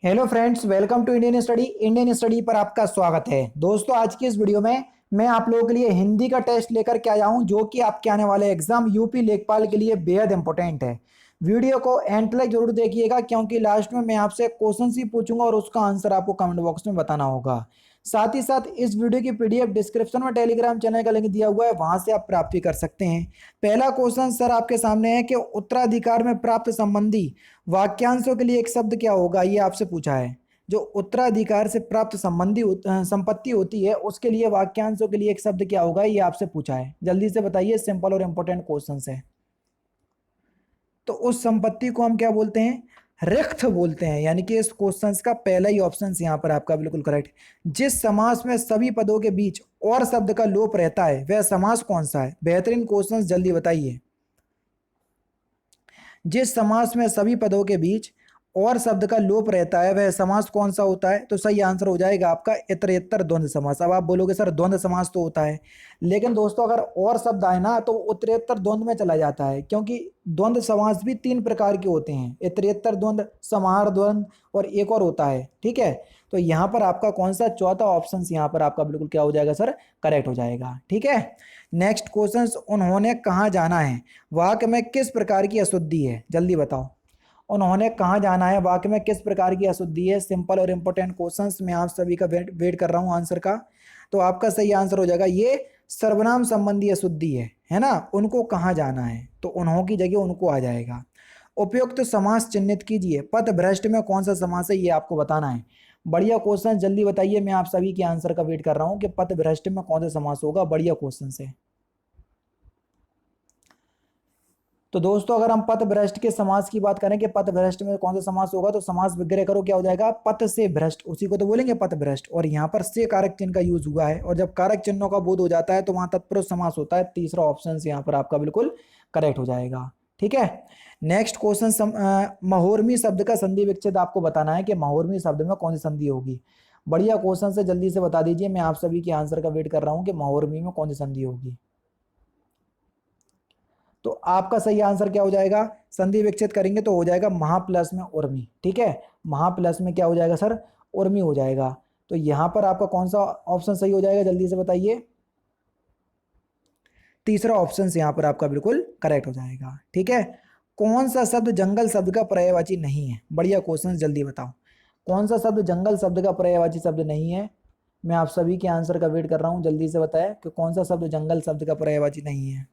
Hello friends, welcome to Indian study पर आपका स्वागत है। दोस्तों, आज की इस वीडियो में मैं आप लोगों के लिए हिंदी का टेस्ट लेकर के आया हूं, जो कि आपके आने वाले एग्जाम यूपी लेखपाल के लिए बेहद इंपॉर्टेंट है। वीडियो को एंड तक जरूर देखिएगा, क्योंकि लास्ट में मैं आपसे क्वेश्चन ही पूछूंगा और उसका आंसर आपको कमेंट बॉक्स में बताना होगा। साथ ही साथ इस वीडियो की पीडीएफ डिस्क्रिप्शन में टेलीग्राम चैनल का लिंक दिया हुआ है, वहां से आप प्राप्ति कर सकते हैं। पहला क्वेश्चन सर आपके सामने है कि उत्तराधिकार में प्राप्त संबंधी वाक्यांशों के लिए एक शब्द क्या होगा, ये आपसे पूछा है। जो उत्तराधिकार से प्राप्त संपत्ति होती है, उसके लिए वाक्यांशों के लिए एक शब्द क्या होगा, ये आपसे पूछा है। जल्दी से बताइए, सिंपल और इंपॉर्टेंट क्वेश्चन है। तो उस संपत्ति को हम क्या बोलते हैं? रिक्त बोलते हैं। यानी कि इस क्वेश्चन का पहला ही ऑप्शन यहाँ पर आपका बिल्कुल करेक्ट। जिस समास में सभी पदों के बीच और शब्द का लोप रहता है, वह समास कौन सा है? बेहतरीन क्वेश्चन, जल्दी बताइए। जिस समास में सभी पदों के बीच और शब्द का लोप रहता है, वह समास कौन सा होता है? तो सही आंसर हो जाएगा आपका इतरेतर द्वंद्व समास। अब आप बोलोगे सर द्वंद्व समास तो होता है, लेकिन दोस्तों अगर और शब्द आए ना तो उत्तरेतर द्वंद्व में चला जाता है, क्योंकि द्वंद्व समास भी तीन प्रकार के होते हैं: इतरेतर द्वंद्व, समाहार द्वंद्व और एक और होता है। ठीक है, तो यहाँ पर आपका कौन सा चौथा ऑप्शन यहाँ पर आपका बिल्कुल क्या हो जाएगा सर? करेक्ट हो जाएगा। ठीक है, नेक्स्ट क्वेश्चन, उन्होंने कहाँ जाना है वाक्य में किस प्रकार की अशुद्धि है? जल्दी बताओ। उन्होंने कहाँ जाना है वाक्य में किस प्रकार की अशुद्धि है? सिंपल और इंपॉर्टेंट क्वेश्चंस, मैं आप सभी का वेट कर रहा हूँ आंसर का। तो आपका सही आंसर हो जाएगा ये सर्वनाम संबंधी अशुद्धि है ना। उनको कहाँ जाना है, तो उन्हों की जगह उनको आ जाएगा। उपयुक्त समास चिन्हित कीजिए। पथ भ्रष्ट में कौन सा समास है, ये आपको बताना है। बढ़िया क्वेश्चन, जल्दी बताइए। मैं आप सभी के आंसर का वेट कर रहा हूँ कि पथ भ्रष्ट में कौन सा समास होगा। बढ़िया क्वेश्चन है। तो दोस्तों अगर हम पथ भ्रष्ट के समास की बात करें कि पथ भ्रष्ट में कौन सा समास होगा, तो समास विग्रह करो क्या हो जाएगा? पथ से भ्रष्ट, उसी को तो बोलेंगे पथ भ्रष्ट। और यहाँ पर से कारक चिन्ह का यूज हुआ है, और जब कारक चिन्हों का बोध हो जाता है तो वहां तत्पुरुष समास होता है। तीसरा ऑप्शन यहाँ पर आपका बिल्कुल करेक्ट हो जाएगा। ठीक है, नेक्स्ट क्वेश्चन, महोर्मी शब्द का संधि विच्छेद आपको बताना है कि महोर्मी शब्द में कौन सी संधि होगी। बढ़िया क्वेश्चन से, जल्दी से बता दीजिए। मैं आप सभी के आंसर का वेट कर रहा हूँ कि महोर्मी में कौन सी संधि होगी। तो आपका सही आंसर क्या हो जाएगा? संधि विच्छेद करेंगे तो हो जाएगा महा प्लस में उर्मी। ठीक है, महा प्लस में क्या हो जाएगा सर? उर्मी हो जाएगा। तो यहां पर आपका कौन सा ऑप्शन सही हो जाएगा, जल्दी से बताइए। तीसरा ऑप्शन यहां पर आपका बिल्कुल करेक्ट हो जाएगा। ठीक है, कौन सा शब्द जंगल शब्द का पर्यायवाची नहीं है? बढ़िया क्वेश्चन, जल्दी बताओ। कौन सा शब्द जंगल शब्द का पर्यायवाची शब्द नहीं है? मैं आप सभी के आंसर का वेट कर रहा हूं, जल्दी से बताएं कि कौन सा शब्द जंगल शब्द का पर्यायवाची नहीं है।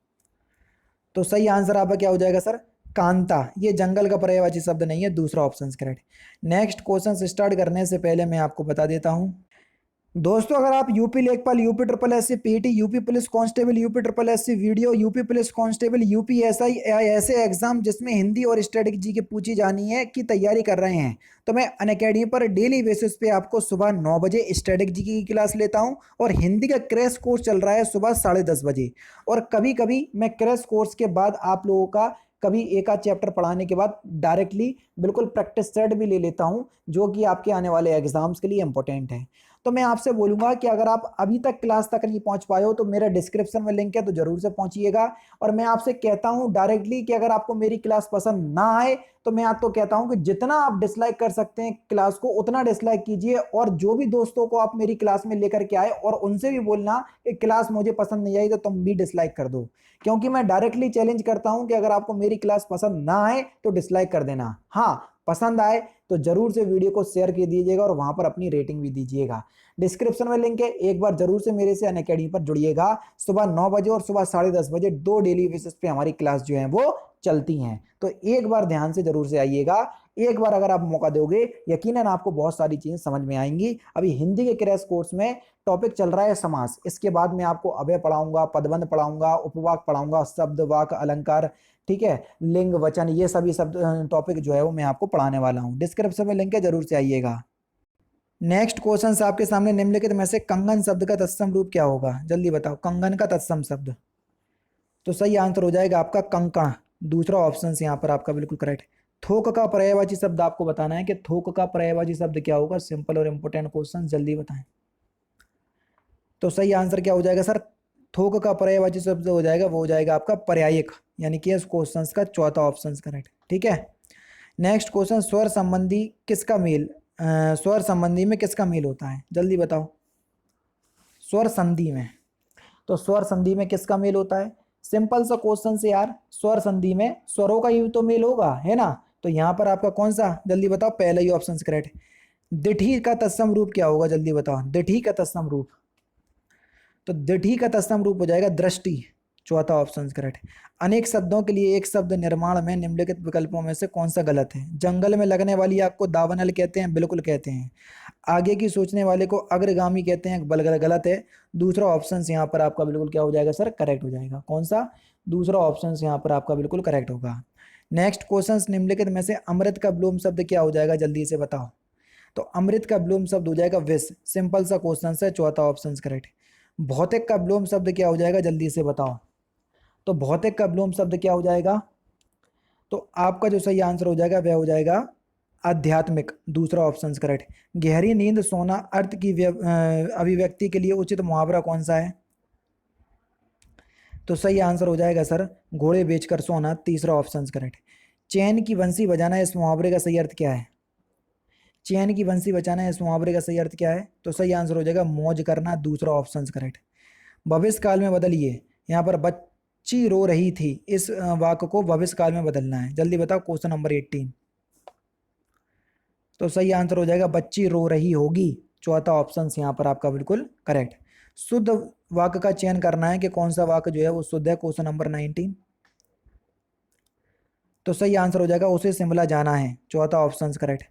तो सही आंसर आपका क्या हो जाएगा सर? कांता। ये जंगल का पर्यायवाची शब्द नहीं है, दूसरा option correct. Next question start करने से पहले मैं आपको बता देता हूं दोस्तों, अगर आप यूपी लेखपाल, UP triple S C PT, UP police constable, UP triple S C video, UP police constable, UP SI ऐसे एग्जाम जिसमें हिंदी और स्ट्रेटेजी की पूछी जानी है की तैयारी कर रहे हैं, तो मैं अनअकैडमी पर डेली बेसिस पे आपको सुबह 9 बजे स्ट्रेटेजी की क्लास लेता हूं, और हिंदी का क्रैश कोर्स चल रहा है सुबह 10:30 बजे। और कभी कभी मैं क्रैश कोर्स के बाद आप लोगों का कभी एक आध चैप्टर पढ़ाने के बाद डायरेक्टली बिल्कुल प्रैक्टिस सेट भी ले लेता हूं, जो कि आपके आने वाले एग्जाम्स के लिए इंपॉर्टेंट है। तो मैं आपसे बोलूंगा कि अगर आप अभी तक क्लास तक नहीं पहुंच पाए हो, तो मेरा डिस्क्रिप्शन में लिंक है, तो जरूर से पहुंचिएगा। और मैं आपसे कहता हूं डायरेक्टली कि अगर आपको मेरी क्लास पसंद ना आए, तो मैं आपको कहता हूं कि जितना आप डिसलाइक कर सकते हैं क्लास को, उतना डिसलाइक कीजिए। और जो भी दोस्तों को आप मेरी क्लास में लेकर के आए, और उनसे भी बोलना कि क्लास मुझे पसंद नहीं आई, तो तुम भी डिसलाइक कर दो। क्योंकि मैं डायरेक्टली चैलेंज करता हूं कि अगर आपको मेरी क्लास पसंद ना आए तो डिसलाइक कर देना। हाँ, पसंद आए तो जरूर से वीडियो को शेयर कर दीजिएगा, और वहां पर अपनी रेटिंग भी दीजिएगा। डिस्क्रिप्शन में लिंक है, एक बार जरूर से मेरे से अनअकैडमी पर जुड़िएगा। सुबह 9 बजे और सुबह 10:30 बजे 2 डेली बेसिस पे हमारी क्लास जो है वो चलती हैं। तो एक बार ध्यान से जरूर से आइएगा। एक बार अगर आप मौका दोगे, यकीनन आपको बहुत सारी चीजें समझ में आएंगी। अभी हिंदी के क्रैश कोर्स में टॉपिक चल रहा है समास। इसके बाद मैं आपको अव्यय पढ़ाऊंगा, पदबंध पढ़ाऊंगा, उपवाक पढ़ाऊंगा, शब्द वाक अलंकार, ठीक है, लिंग वचन, ये सभी शब्द टॉपिक जो है वो मैं आपको पढ़ाने वाला हूँ। डिस्क्रिप्शन में लिंक है, जरूर से आइएगा। नेक्स्ट क्वेश्चन आपके सामने, निम्नलिखित में से कंगन शब्द का तत्सम रूप क्या होगा? जल्दी बताओ, कंगन का तत्सम शब्द। तो सही आंसर हो जाएगा आपका कंकण। दूसरा ऑप्शन यहाँ पर आपका बिल्कुल करेक्ट। थोक का पर्यायवाची शब्द आपको बताना है कि थोक का पर्यायवाची शब्द क्या होगा। सिंपल और इंपोर्टेंट क्वेश्चन, जल्दी बताएं। तो सही आंसर क्या हो जाएगा सर? थोक का पर्यायवाची शब्द हो जाएगा, वो हो जाएगा आपका पर्यायिक। यानी कि इस क्वेश्चन का चौथा ऑप्शन करेक्ट। ठीक है, नेक्स्ट क्वेश्चन, स्वर संबंधी किसका मेल स्वर संबंधी में किसका मेल होता है, जल्दी बताओ। स्वर संधि में, तो स्वर संधि में किसका मेल होता है? सिंपल सा क्वेश्चन से यार, स्वर संधि में स्वरों का ही तो मेल होगा, है ना। तो यहाँ पर आपका कौन सा, जल्दी बताओ, पहला ही ऑप्शन करेक्ट। दिठी का तत्सम रूप क्या होगा, जल्दी बताओ, दिठी का तत्सम रूप। तो दिठी का तत्सम रूप हो जाएगा दृष्टि, चौथा ऑप्शन करेक्ट। अनेक शब्दों के लिए एक शब्द निर्माण में निम्नलिखित विकल्पों में से कौन सा गलत है? जंगल में लगने वाली आग को दावानल कहते हैं, बिल्कुल कहते हैं। आगे की सोचने वाले को अग्रगामी कहते हैं, बल्कि गलत है। दूसरा ऑप्शन यहाँ पर आपका बिल्कुल क्या हो जाएगा सर, करेक्ट हो जाएगा। कौन सा? दूसरा ऑप्शन यहाँ पर आपका बिल्कुल करेक्ट होगा। नेक्स्ट क्वेश्चन, निम्नलिखित में से अमृत का विलोम शब्द क्या हो जाएगा, जल्दी से बताओ। तो अमृत का विलोम शब्द हो जाएगा विष, सिंपल सा क्वेश्चन है, चौथा ऑप्शन करेक्ट। भौतिक का विलोम शब्द क्या हो जाएगा, जल्दी से बताओ। तो भौतिक का विलोम शब्द क्या हो जाएगा? तो आपका जो सही आंसर हो जाएगा वह हो जाएगा आध्यात्मिक, दूसरा ऑप्शन करेक्ट। गहरी नींद सोना अर्थ की अभिव्यक्ति के लिए उचित मुहावरा कौन सा है? तो सही आंसर हो जाएगा सर घोड़े बेचकर सोना, तीसरा ऑप्शन करेक्ट। चैन की बंसी बजाना, इस मुहावरे का सही अर्थ क्या है? चैन की बंसी बजाना, इस मुहावरे का सही अर्थ क्या है? तो सही आंसर हो जाएगा मौज करना, दूसरा ऑप्शन करेक्ट। भविष्य काल में बदलिए, यहाँ पर बच्ची रो रही थी, इस वाक्य को भविष्य काल में बदलना है, जल्दी बताओ। Question number 18। तो सही आंसर हो जाएगा बच्ची रो रही होगी, चौथा ऑप्शन यहाँ पर आपका बिल्कुल करेक्ट। शुद्ध वाक्य का चयन करना है कि कौन सा वाक्य जो है वो शुद्ध है, क्वेश्चन नंबर 19। तो सही आंसर हो जाएगा उसे शिमला जाना है, चौथा ऑप्शन करेक्ट।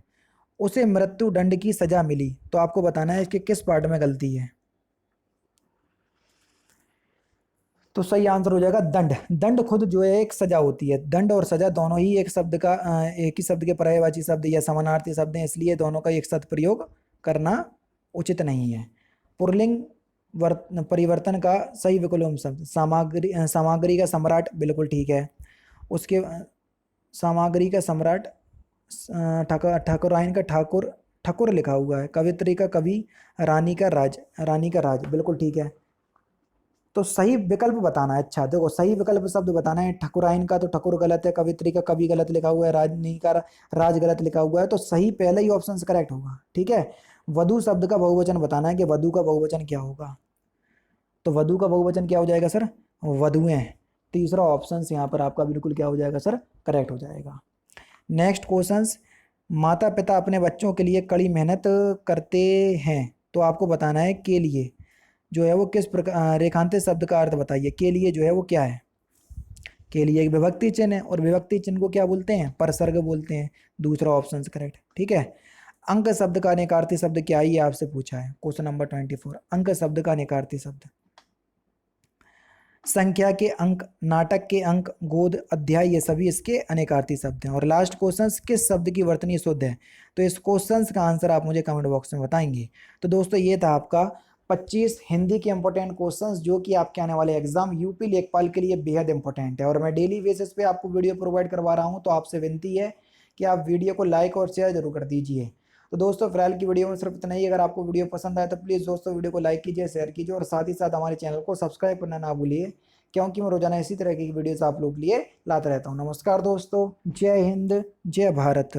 उसे मृत्यु दंड की सजा मिली, तो आपको बताना है कि किस पार्ट में गलती है। तो सही आंसर हो जाएगा दंड। दंड खुद जो है एक सजा होती है, दंड और सजा दोनों ही एक शब्द का एक ही शब्द के पर्यायवाची शब्द या समानार्थी शब्द हैं, इसलिए दोनों का एक साथ प्रयोग करना उचित नहीं है। पुल्लिंग परिवर्तन का सही विकल्प शब्द सामग्री, सामग्री का सम्राट, बिल्कुल ठीक है। उसके सामग्री का सम्राट, ठाकुराइन का ठाकुर, ठकुर लिखा हुआ है। कवित्री का कवि, रानी का राज, रानी का राज, बिल्कुल ठीक है। तो सही विकल्प बताना है। अच्छा देखो, सही विकल्प शब्द बताना है। ठकुराइन का तो ठकुर गलत है, कवित्री का कवि गलत लिखा हुआ है, राजनी का राज गलत लिखा हुआ है, तो सही पहले ही ऑप्शन करेक्ट होगा, ठीक है। वधु शब्द का बहुवचन बताना है कि वधु का बहुवचन क्या होगा। तो वधु का बहुवचन क्या हो जाएगा सर, वधुएं, तीसरा ऑप्शन यहाँ पर आपका बिल्कुल क्या हो जाएगा सर, करेक्ट हो जाएगा। नेक्स्ट क्वेश्चन, माता पिता अपने बच्चों के लिए कड़ी मेहनत करते हैं, तो आपको बताना है के लिए जो है वो किस प्रकार, रेखांकित शब्द का अर्थ बताइए। के लिए जो है वो क्या है? के लिए एक विभक्ति चिन्ह है, और विभक्ति चिन्ह को क्या बोलते हैं, परसर्ग बोलते हैं, दूसरा ऑप्शन करेक्ट, ठीक है। अंक शब्द का निकार्थी शब्द क्या है, ये आपसे पूछा है, क्वेश्चन नंबर 24। अंक शब्द का निकार्थी शब्द संख्या के अंक, नाटक के अंक, गोद, अध्याय, ये सभी इसके अनेकार्थी शब्द हैं। और लास्ट क्वेश्चन, किस शब्द की वर्तनी शुद्ध है? तो इस क्वेश्चन का आंसर आप मुझे कमेंट बॉक्स में बताएंगे। तो दोस्तों ये था आपका 25 हिंदी के इंपॉर्टेंट क्वेश्चंस जो कि आपके आने वाले एग्जाम यूपी लेखपाल के लिए बेहद इंपॉर्टेंट है, और मैं डेली बेसिस पे आपको वीडियो प्रोवाइड करवा रहा हूं। तो आपसे विनती है कि आप वीडियो को लाइक और शेयर जरूर कर दीजिए। तो दोस्तों फिलहाल की वीडियो में सिर्फ इतना ही। अगर आपको वीडियो पसंद आए तो प्लीज़ दोस्तों वीडियो को लाइक कीजिए, शेयर कीजिए, और साथ ही साथ हमारे चैनल को सब्सक्राइब करना ना भूलिए, क्योंकि मैं रोजाना इसी तरह की वीडियोस आप लोग के लिए लाता रहता हूँ। नमस्कार दोस्तों, जय हिंद, जय भारत।